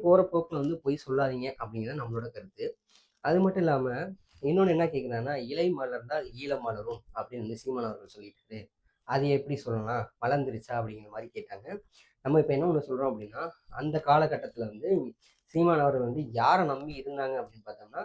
போற போக்குல வந்து பொய் சொல்லாதீங்க அப்படிங்கிறது நம்மளோட கருத்து. அது மட்டும் இல்லாம, இன்னொன்னு என்ன கேட்குறாங்கன்னா, "இலை மலர்ந்தால் ஈழம் மலரும்" அப்படின்னு வந்து சீமான் அவர்கள் சொல்லிட்டாரு. அது எப்படி சொல்லலாம்? மலர்ந்துருச்சா? அப்படிங்கிற மாரி கேட்டாங்க. நம்ம இப்ப என்ன ஒண்ணு சொல்றோம் அப்படின்னா, அந்த காலகட்டத்தில வந்து சீமான் அவர்கள் வந்து யார நம்பி இருந்தாங்க அப்படின்னு பார்த்தோம்னா,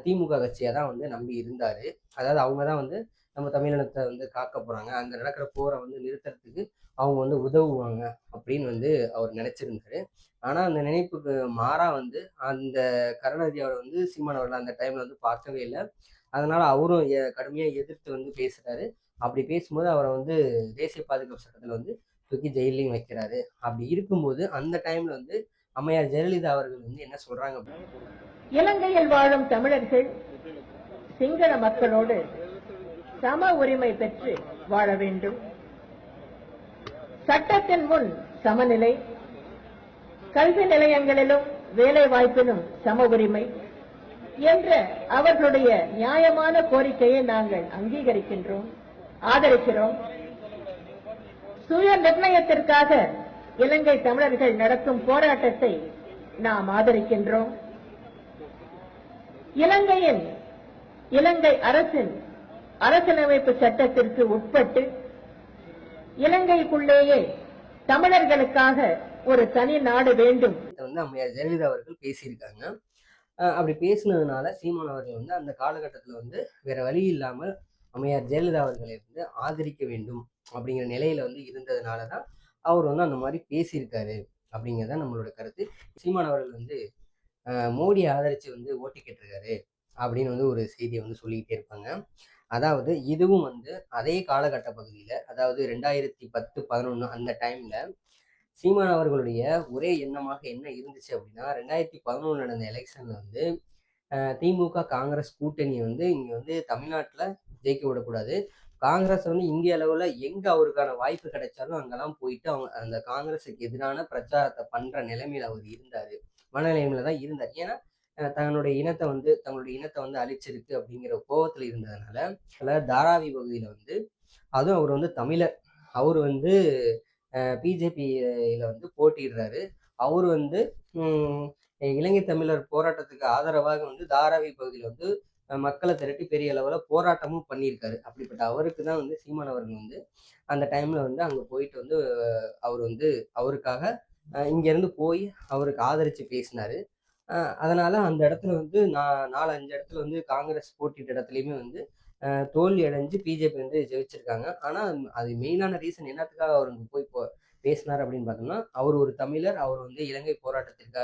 திமுக கட்சிய தான் வந்து நம்பி இருந்தாரு. அதாவது அவங்க தான் வந்து நம்ம தமிழினத்த வந்து காக்க போறாங்க. அங்க நடக்கிற போர வந்து நிறுத்துறதுக்கு அவங்க வந்து உதவுவாங்க அப்படின்னு வந்து அவர் நெனச்சிருந்தாரு. ஆனா அந்த நினைப்புக்கு மாறா வந்து அந்த கருணாநிதி அவர் வந்து சீமான் அவர்கள அந்த டைம்ல வந்து பார்க்கவே இல்ல. அதனால அவரும் கடுமையா எதிர்த்து வந்து பேசுறாரு. அப்படி பேசும்போது அவர வந்து தேசிய பாதுகாப்பு சட்டத்துல வந்து தூக்கி ஜெயில்லயும் வைக்கிறாரு. அப்படி இருக்கும்போது அந்த டைம்ல வந்து அம்மையார் ஜெயலலிதா அவர்கள் வந்து என்ன சொல்றாங்க அப்படின்னா, இலங்கையில் வாழும் தமிழர்கள் சிங்கள மக்களோடு சம உரிமை பெற்று வாழ வேண்டும். சட்டத்தின் முன் சமநிலை, கல்வி நிலையங்களிலும் வேலை வாய்ப்பிலும் சம உரிமை என்ற அவர்களுடைய நியாயமான கோரிக்கையை நாங்கள் அங்கீகரிக்கின்றோம், ஆதரிக்கிறோம். சுய நிர்ணயத்திற்காக இலங்கை தமிழர்கள் நடத்தும் போராட்டத்தை நாம் ஆதரிக்கின்றோம். இலங்கை அரசின் அரசியலமைப்பு சட்டத்திற்கு உட்பட்டு இலங்கைக்குள்ளேயே தமிழர்களுக்காக ஒரு தனி நாடு வேண்டும் வந்து அம்மையார் ஜெயலலிதா அவர்கள் பேசியிருக்காங்க. அப்படி பேசினதுனால சீமான் அவர்கள் வந்து அந்த காலகட்டத்துல வந்து வேற வழி இல்லாமல் அம்மையார் ஜெயலலிதா அவர்களை வந்து ஆதரிக்க வேண்டும் அப்படிங்கிற நிலையில வந்து இருந்ததுனால தான் அவர் வந்து அந்த மாதிரி பேசியிருக்காரு அப்படிங்கிறது தான் நம்மளோட கருத்து. சீமான் அவர்கள் வந்து மோடியை ஆதரிச்சு வந்து ஓட்டு கேட்டிருக்காரு அப்படின்னு வந்து ஒரு செய்தியை வந்து சொல்லிக்கிட்டே இருப்பாங்க. அதாவது இதுவும் வந்து அதே காலகட்ட பகுதியில, அதாவது 2010, 11 அந்த டைம்ல சீமான் அவர்களுடைய ஒரே எண்ணமாக என்ன இருந்துச்சு அப்படின்னா, 2011 நடந்த எலெக்ஷன்ல வந்து திமுக, காங்கிரஸ் கூட்டணியை வந்து இங்க வந்து தமிழ்நாட்டுல ஜெயிக்க விடக்கூடாது. காங்கிரஸ் வந்து இந்திய அளவுல எங்க அவருக்கான வாய்ப்பு கிடைச்சாலும் அங்கெல்லாம் போயிட்டு அவங்க அந்த காங்கிரஸுக்கு எதிரான பிரச்சாரத்தை பண்ற நிலைமையில அவர் இருந்தாரு. மனநிலைமையில தான் இருந்தார். ஏன்னா தங்களுடைய இனத்தை வந்து அழிச்சிருக்கு அப்படிங்கிற கோவத்துல இருந்ததுனால, தாராவி பகுதியில வந்து அதுவும் அவர் வந்து தமிழர். அவர் வந்து பிஜேபியில வந்து போட்டியிடுறாரு. அவரு வந்து ம் இலங்கை தமிழர் போராட்டத்துக்கு ஆதரவாக வந்து தாராவி பகுதியில வந்து மக்களை திரட்டி பெரிய அளவுல போராட்டமும் பண்ணியிருக்காரு. அப்படிப்பட்ட அவருக்கு தான் வந்து சீமான் அவர்கள் வந்து அந்த டைம்ல வந்து அங்க போயிட்டு வந்து அவர் வந்து அவருக்காக இங்க இருந்து போய் அவருக்கு ஆதரிச்சு பேசினாரு. அதனால அந்த இடத்துல வந்து 4, 5 இடத்துல வந்து காங்கிரஸ் போட்டியிட்ட இடத்துலயுமே வந்து தோல்வி அடைஞ்சு பிஜேபி வந்து ஜெயிச்சிருக்காங்க. ஆனா அது மெயினான ரீசன் என்னத்துக்காக அவர் போய் பேசினார் அப்படின்னு பார்த்தோம்னா, அவர் ஒரு தமிழர். அவர் வந்து இலங்கை போராட்டத்திற்காக